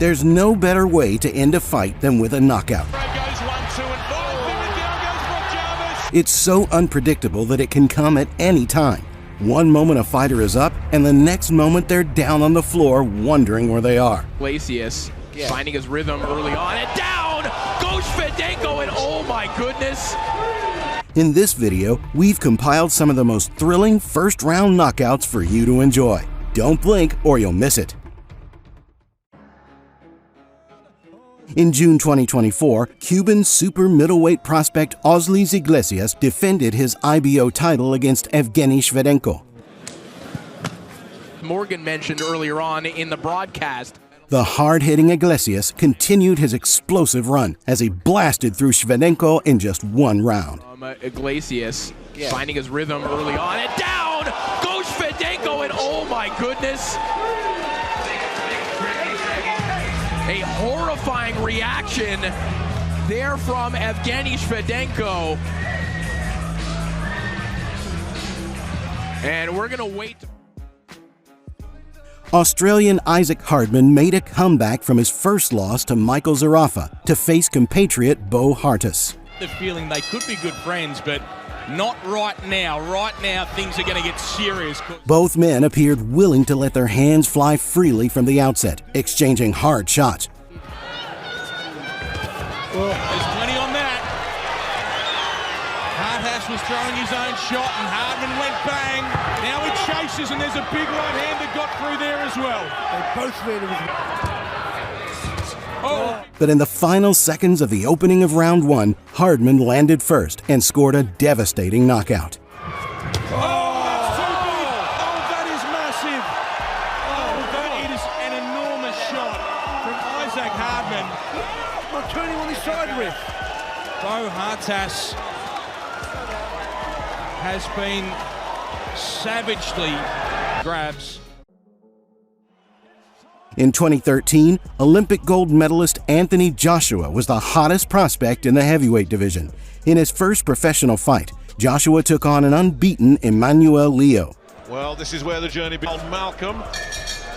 There's no better way to end a fight than with a knockout. It's so unpredictable that it can come at any time. One moment a fighter is up, and the next moment they're down on the floor wondering where they are. Iglesias finding his rhythm early on, and down goes Shevchenko, and oh my goodness. In this video, we've compiled some of the most thrilling first-round knockouts for you to enjoy. Don't blink or you'll miss it. In June 2024, Cuban super middleweight prospect Osleys Iglesias defended his IBO title against Evgeny Shevchenko. Morgan mentioned earlier on in the broadcast. The hard-hitting Iglesias continued his explosive run as he blasted through Shevchenko in just one round. Iglesias finding his rhythm early on, and down goes Shevchenko, and oh my goodness. A horrifying reaction there from Evgeny Shevchenko. And we're going to wait. Australian Isaac Hardman made a comeback from his first loss to Michael Zarafa to face compatriot Bo Hartis. The feeling they could be good friends, but not right now. Right now, things are going to get serious. Both men appeared willing to let their hands fly freely from the outset, exchanging hard shots. Well, there's plenty on that. Hartas was throwing his own shot, and Hardman went bang. Now he chases, and there's a big right hand that got through there as well. They both made it. But in the final seconds of the opening of round one, Hardman landed first and scored a devastating knockout. That is massive. That is an enormous shot from Isaac Hardman. Not turning on his side wrist. Bo Hartas has been savagely grabs. In 2013, Olympic gold medalist Anthony Joshua was the hottest prospect in the heavyweight division. In his first professional fight, Joshua took on an unbeaten Emmanuel Leo. Well, this is where the journey begins. Malcolm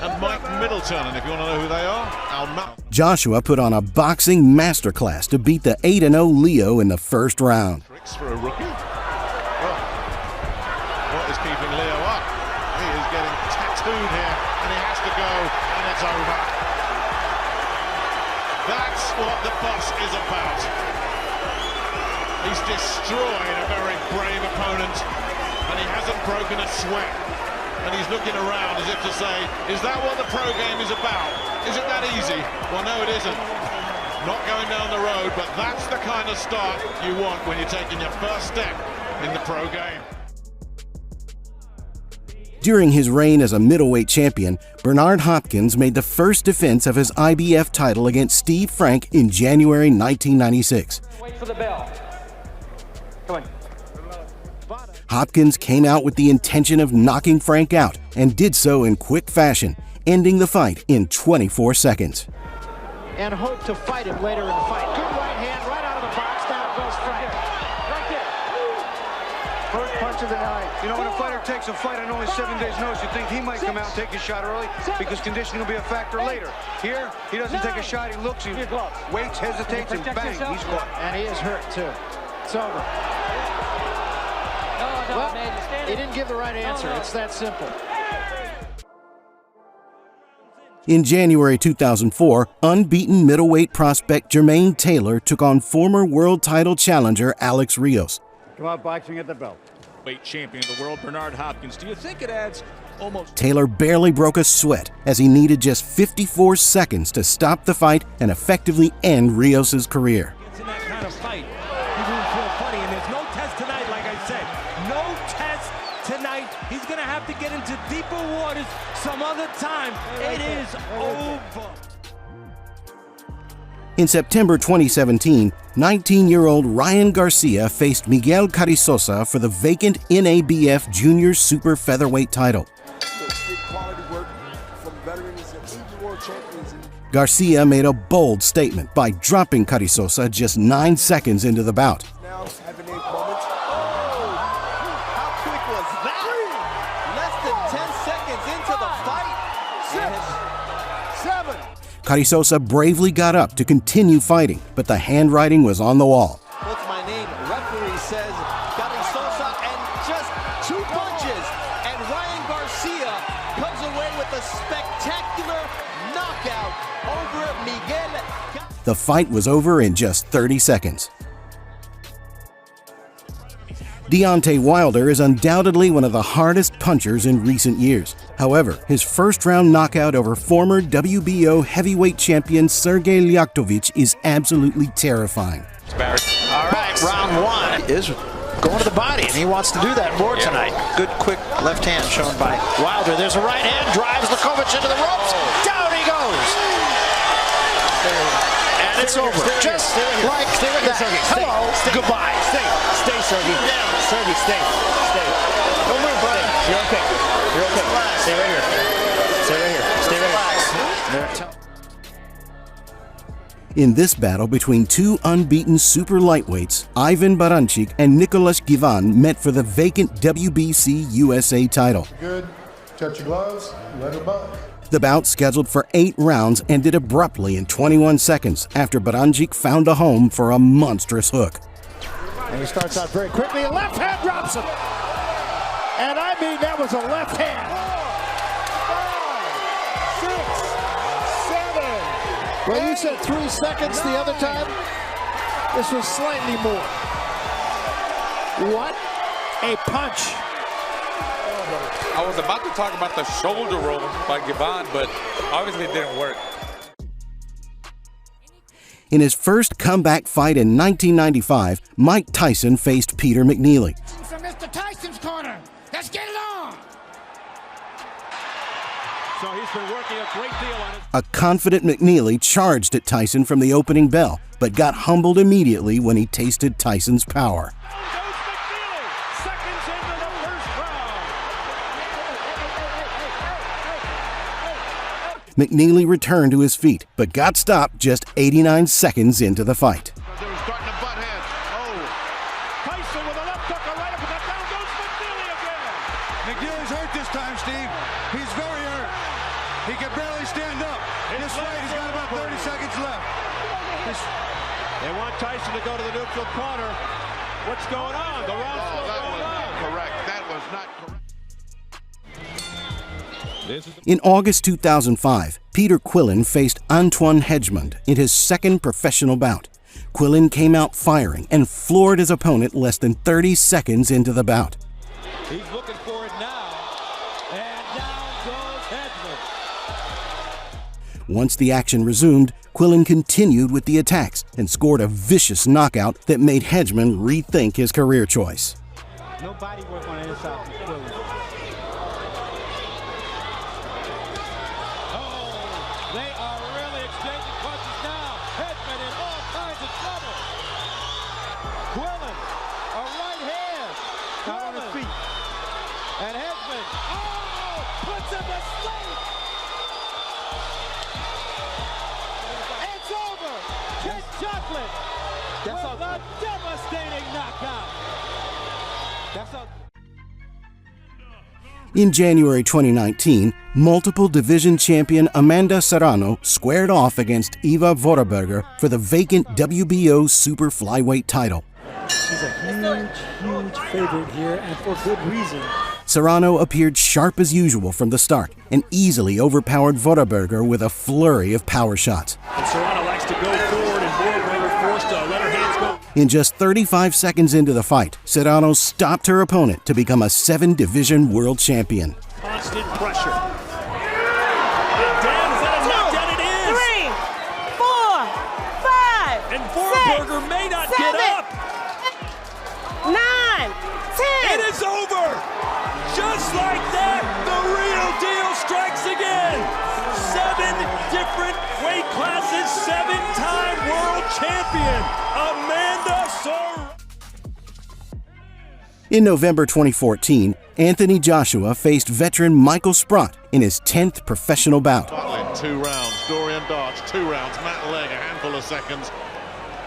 and Mike Middleton, and if you want to know who they are, Joshua put on a boxing masterclass to beat the 8-0 Leo in the first round. Tricks for a rookie. Well, what is keeping Leo up? He is getting tattooed here, and he has to go, and it's over. That's what the fuss is about. He's destroyed a very brave opponent, and he hasn't broken a sweat. And he's looking around as if to say, is that what the pro game is about? Is it that easy? Well, no, it isn't. Not going down the road, but that's the kind of start you want when you're taking your first step in the pro game. During his reign as a middleweight champion, Bernard Hopkins made the first defense of his IBF title against Steve Frank in January 1996. Wait for the bell. Come on. Hopkins came out with the intention of knocking Frank out and did so in quick fashion, ending the fight in 24 seconds. And hope to fight him later in the fight. Good right hand, right out of the box. Down goes Frank. Right there. First punch of the night. You know, when a fighter takes a fight on only 7 days' notice, you think he might come out and take a shot early because conditioning will be a factor later. Here, he doesn't take a shot, he looks, he waits, hesitates, and bang, he's caught. And he is hurt, too. It's over. Well, he didn't give the right answer. It's that simple. In January 2004, unbeaten middleweight prospect Jermaine Taylor took on former world title challenger Alex Rios. Come out boxing at the belt. Weight champion of the world, Bernard Hopkins. Do you think it adds almost... Taylor barely broke a sweat as he needed just 54 seconds to stop the fight and effectively end Rios' career. It's in that kind of fight. He won't feel funny, and there's no test tonight, like I said. No test tonight. He's going to have to get into deeper waters some other time. It is over. In September 2017, 19-year-old Ryan Garcia faced Miguel Carrizosa for the vacant NABF Junior Super Featherweight title. Garcia made a bold statement by dropping Carrizosa just 9 seconds into the bout. Carrizosa bravely got up to continue fighting, but the handwriting was on the wall. What's my name? Referee says Carrizosa, and just 2 punches, and Ryan Garcia comes away with a spectacular knockout over Miguel. The fight was over in just 30 seconds. Deontay Wilder is undoubtedly one of the hardest punchers in recent years. However, his first-round knockout over former WBO heavyweight champion Sergey Lyaktovich is absolutely terrifying. All right, round 1 is going to the body, and he wants to do that more tonight. Good, quick left hand shown by Wilder. There's a right hand, drives Lakovic into the ropes. Down he goes. And it's over. Just like that. Hello, goodbye. Stay, Sergey. Sergey, stay. Don't move, buddy. You're okay. Stay right here. Stay right here. In this battle between 2 unbeaten super lightweights, Ivan Baranchyk and Nicolas Givan met for the vacant WBC USA title. Good. Touch your gloves. Let her buck. The bout, scheduled for 8 rounds, ended abruptly in 21 seconds after Baranchyk found a home for a monstrous hook. And he starts out very quickly. A left hand drops him. And I mean, that was a left hand. 4, 5, 6, 7. Well, you said 3 seconds the other time. This was slightly more. What a punch. I was about to talk about the shoulder roll by Givan, but obviously it didn't work. In his first comeback fight in 1995, Mike Tyson faced Peter McNeely. From Mr. Tyson's corner. Let's get it on. So he's been working a great deal on it. A confident McNeely charged at Tyson from the opening bell, but got humbled immediately when he tasted Tyson's power. Seconds into the first round. McNeely returned to his feet, but got stopped just 89 seconds into the fight. They were starting to butt heads. Tyson with a left hook, a right uppercut. Down goes McNeely again. McNeely's hurt this time, Steve. He's very hurt. He can barely stand up. This fight, he's got about 30 seconds left. They want Tyson to go to the neutral corner. What's going on? The round's still going on. Correct. That was not correct. In August 2005, Peter Quillin faced Antoine Hedgemond in his second professional bout. Quillin came out firing and floored his opponent less than 30 seconds into the bout. He's looking for it now. And down goes Hedgemond. Once the action resumed, Quillin continued with the attacks and scored a vicious knockout that made Hedgemond rethink his career choice. No body work on the inside from Quillin. They are really exchanging punches now. Hedgemond in all kinds of trouble. Quillin, a right hand. Not on his feet. And Hedgemond, puts him to sleep. It's over. Ken Chocolate with a devastating knockout. That's a... In January 2019, multiple division champion Amanda Serrano squared off against Eva Vorarlberger for the vacant WBO super flyweight title. She's a huge favorite here, and for good reason. Serrano appeared sharp as usual from the start and easily overpowered Vorarlberger with a flurry of power shots. And Serrano likes to go forward, and Vorarlberger forced to let her hands go. In just 35 seconds into the fight, Serrano stopped her opponent to become a 7-division world champion. Constant pressure. And down, is that a knockdown? It is! 3, 4, 5, And Vorarlberger may not get up! 9, 10. It is over! Just like that, the real deal strikes again! 7 different weight classes, 7-time world champion, Amanda Serrano. In November 2014, Anthony Joshua faced veteran Michael Sprott in his 10th professional bout. 2 rounds. Dorian Darch, 2 rounds. Matt Legg, a handful of seconds.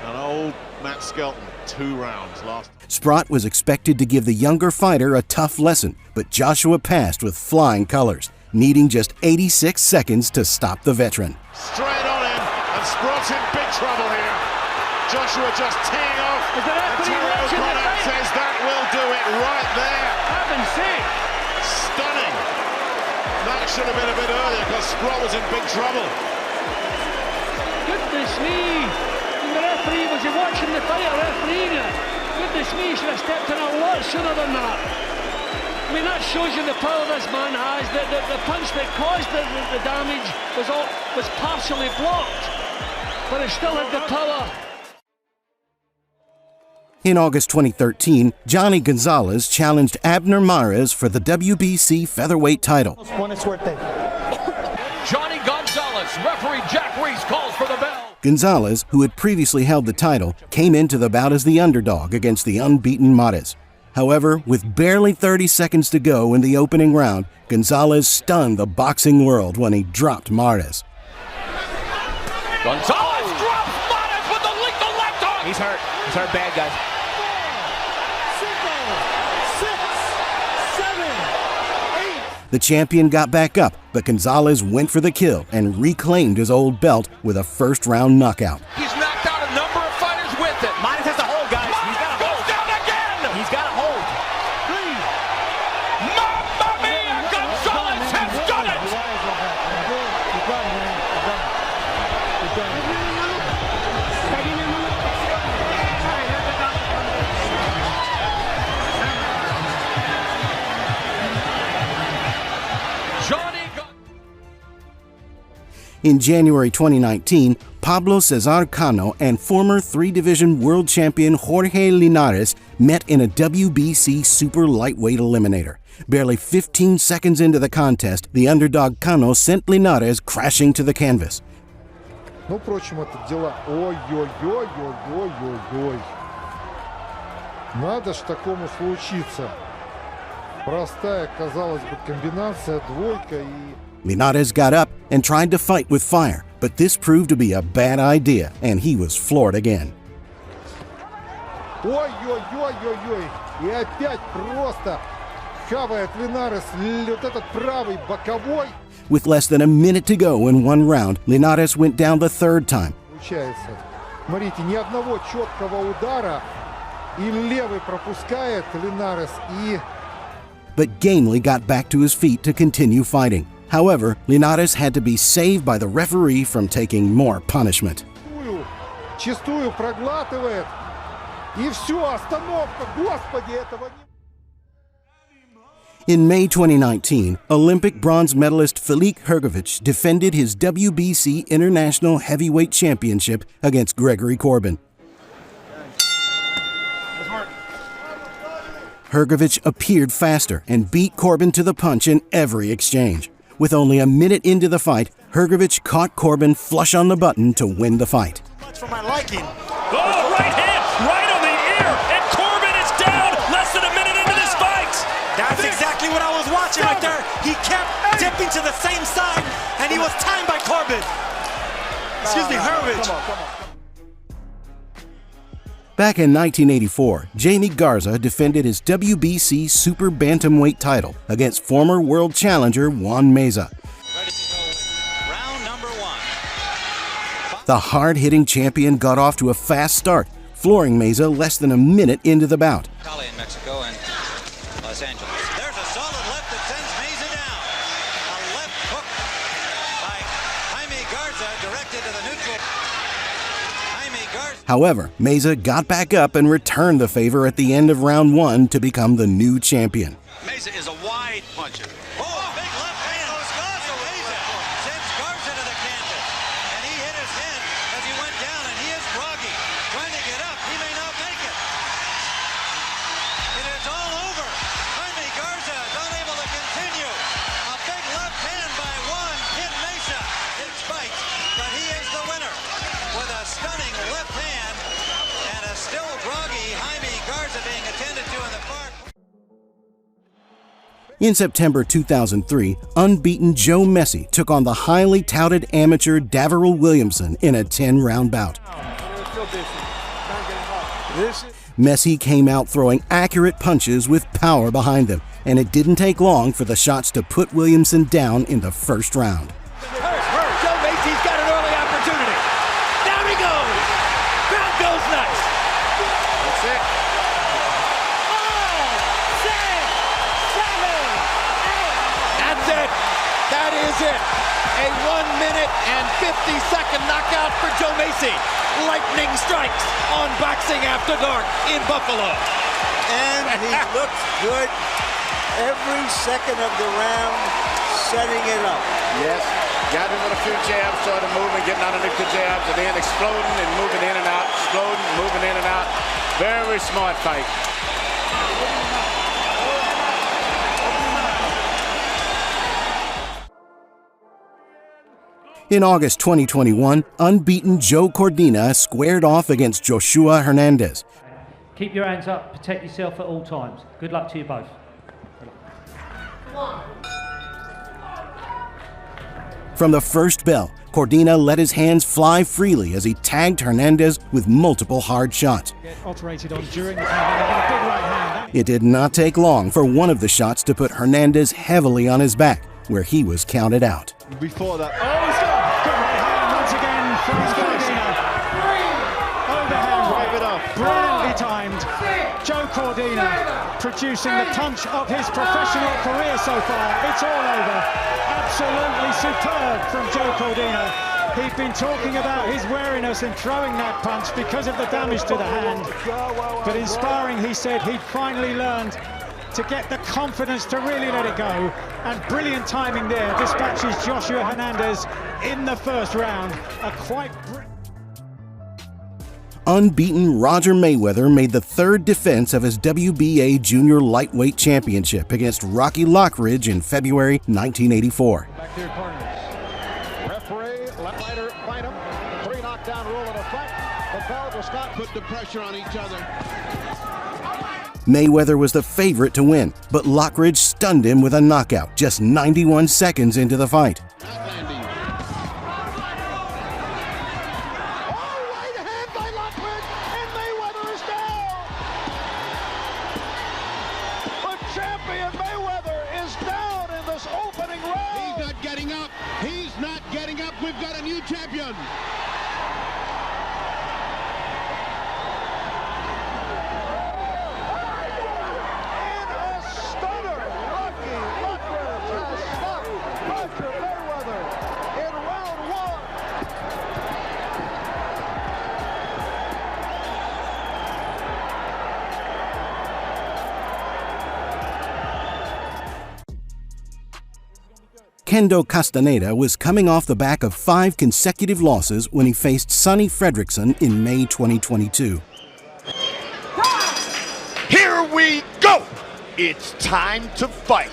And old Matt Skelton, 2 rounds. Sprott was expected to give the younger fighter a tough lesson, but Joshua passed with flying colors, needing just 86 seconds to stop the veteran. Straight on Sprott's in big trouble here. Joshua just teeing off. And Terry O'Connor says that will do it right there. Heaven's sake. Stunning. That should have been a bit earlier because Sprott was in big trouble. Goodness me. And the referee, was he watching the fight, refereeing it? Goodness me, he should have stepped in a lot sooner than that. I mean, that shows you the power this man has. The punch that caused the damage was partially blocked, but it still had the power. In August 2013, Johnny Gonzalez challenged Abner Mares for the WBC featherweight title. Johnny Gonzalez, referee Jack Reese calls for the bell. Gonzalez, who had previously held the title, came into the bout as the underdog against the unbeaten Mares. However, with barely 30 seconds to go in the opening round, Gonzalez stunned the boxing world when he dropped Mares. Gonzalez drops Mares with the lethal left hook. He's hurt. He's hurt bad, guys. 6, 7, 8. The champion got back up, but Gonzalez went for the kill and reclaimed his old belt with a first-round knockout. He's knocked out a number of fighters with it. Mares has to hold, guys. He's got to hold. Goes down again. He's got to hold. Mamma mia! Gonzalez has done it. In January 2019, Pablo Cesar Cano and former three-division world champion Jorge Linares met in a WBC super lightweight eliminator. Barely 15 seconds into the contest, the underdog Cano sent Linares crashing to the canvas. Ну, впрочем, это дела. Ой-ой-ой-ой-ой-ой-ой. Надо ж такому случиться. Простая, казалось бы, комбинация, двойка и... Linares got up and tried to fight with fire, but this proved to be a bad idea, and he was floored again. Ой-ой-ой-ой-ой. И опять просто хавает Линарес вот этот правый боковой. With less than a minute to go in one round, Linares went down the third time. Получается. Смотрите, ни одного четкого удара. И левый пропускает Линарес и... But gamely got back to his feet to continue fighting. However, Linares had to be saved by the referee from taking more punishment. Чистую проглатывает. И все, остановка. Господи, этого не... In May 2019, Olympic bronze medalist Filip Hrgović defended his WBC International Heavyweight Championship against Gregory Corbin. Hrgović appeared faster and beat Corbin to the punch in every exchange. With only a minute into the fight, Hrgović caught Corbin flush on the button to win the fight. Much for my liking. Oh, right hand, right on the ear, and Corbin is down less than a minute into this fight. That's exactly what I was watching right there. He kept dipping to the same side, and he was timed by Corbin. Excuse me, Hrgović. Come on. Back in 1984, Jamie Garza defended his WBC Super Bantamweight title against former world challenger Juan Meza. Round number 1. The hard-hitting champion got off to a fast start, flooring Meza less than a minute into the bout. Cali in Mexico and Los Angeles. There's a solid left that sends Meza down. A left hook by Jaime Garza directed to the neutral. Jaime Garza. However, Meza got back up and returned the favor at the end of round 1 to become the new champion. Meza is a wide puncher. Oh, big left hand. Garza sends Garza to the canvas. And he hit his head as he went down, and he is groggy. Trying to get up. He may not make it. It is all over. Jaime Garza is unable to continue. A big left hand by Juan hit Meza. It bites, but he is the winner with a stunning left hand and a still groggy Jaime Garza being attended to in the park. In September 2003, unbeaten Joe Messi took on the highly touted amateur Daverell Williamson in a 10-round bout. Messi came out throwing accurate punches with power behind them, and it didn't take long for the shots to put Williamson down in the first round. Joe Macy's got an early opportunity. is it. A 1 minute and 50-second knockout for Joe Macy. Lightning strikes on Boxing After Dark in Buffalo. And he looks good every second of the round, setting it up. Yes, got him with a few jabs, started moving, getting underneath the jabs, and then exploding and moving in and out, exploding, moving in and out. Very smart fight. In August 2021, unbeaten Joe Cordina squared off against Joshua Hernandez. Keep your hands up, protect yourself at all times. Good luck to you both. From the first bell, Cordina let his hands fly freely as he tagged Hernandez with multiple hard shots. Alterated on during the pound, a big right hand. It did not take long for one of the shots to put Hernandez heavily on his back, where he was counted out. Before that, he's got good right hand once again from Cordina. Overhand right, brilliantly timed. Joe Cordina producing the punch of his professional career so far. It's all over. Absolutely superb from Joe Cordina. He'd been talking about his wariness in throwing that punch because of the damage to the hand. But in sparring, he said he'd finally learned to get the confidence to really let it go. And brilliant timing there dispatches Joshua Hernandez in the first round. A quite Unbeaten Roger Mayweather made the third defense of his WBA Junior Lightweight Championship against Rocky Lockridge in February 1984. Back to your partners. Referee, let fighter fight him. 3 knockdown rule in effect. The bell will Scott put the pressure on each other. Mayweather was the favorite to win, but Lockridge stunned him with a knockout just 91 seconds into the fight. We've got a new champion. In a stunner, Rocky Lockridge has stopped Roger Mayweather in round 1. Kendo Castaneda was coming off the back of 5 consecutive losses when he faced Sonny Fredrickson in May 2022. Here we go! It's time to fight.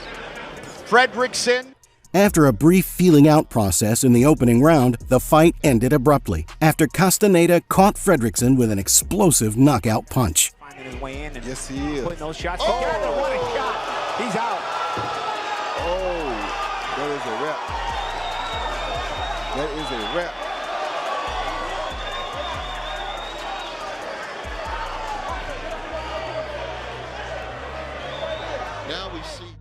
Fredrickson. After a brief feeling out process in the opening round, the fight ended abruptly after Castaneda caught Fredrickson with an explosive knockout punch. Finding his way in and yes, he is. putting those shots together. What a shot! He's out. Oh, that is a wrap. That is a wrap. Now we see.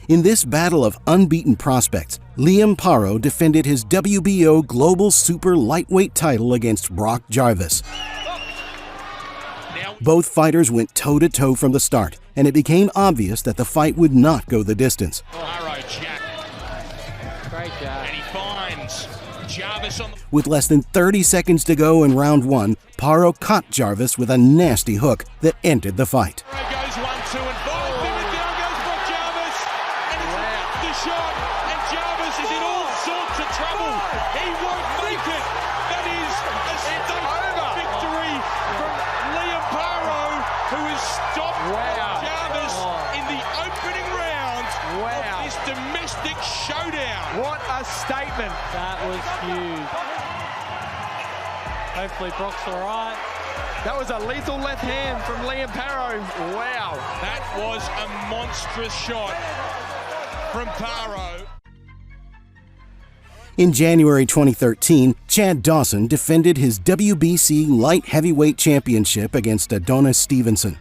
In this battle of unbeaten prospects, Liam Paro defended his WBO Global Super Lightweight title against Brock Jarvis. Both fighters went toe-to-toe from the start, and it became obvious that the fight would not go the distance. Paro, Jack. Great job. And he finds Jarvis on the... With less than 30 seconds to go in round 1, Paro caught Jarvis with a nasty hook that ended the fight. Paro goes 1, 2, and 5. Down goes Brock Jarvis. And it's the shot. And Jarvis is in all sorts of trouble. He won't make it. That is a state victory from Liam Paro, who has stopped Jarvis in the opening round of this domestic showdown. What a statement. That was huge. Hopefully Brock's all right. That was a lethal left hand from Liam Paro. Wow. That was a monstrous shot from Paro. In January 2013, Chad Dawson defended his WBC Light Heavyweight Championship against Adonis Stevenson.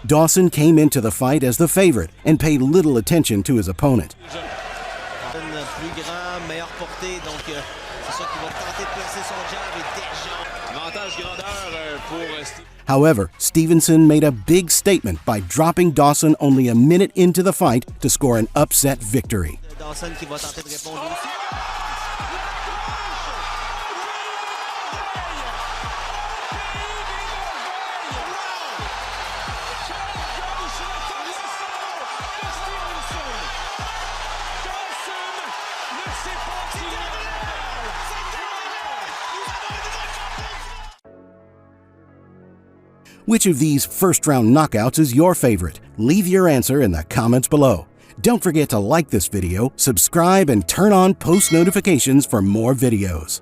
Dawson came into the fight as the favorite and paid little attention to his opponent. However, Stevenson made a big statement by dropping Dawson only a minute into the fight to score an upset victory. Dawson qui va tenter de répondre aussi. Which of these first-round knockouts is your favorite? Leave your answer in the comments below. Don't forget to like this video, subscribe, and turn on post notifications for more videos.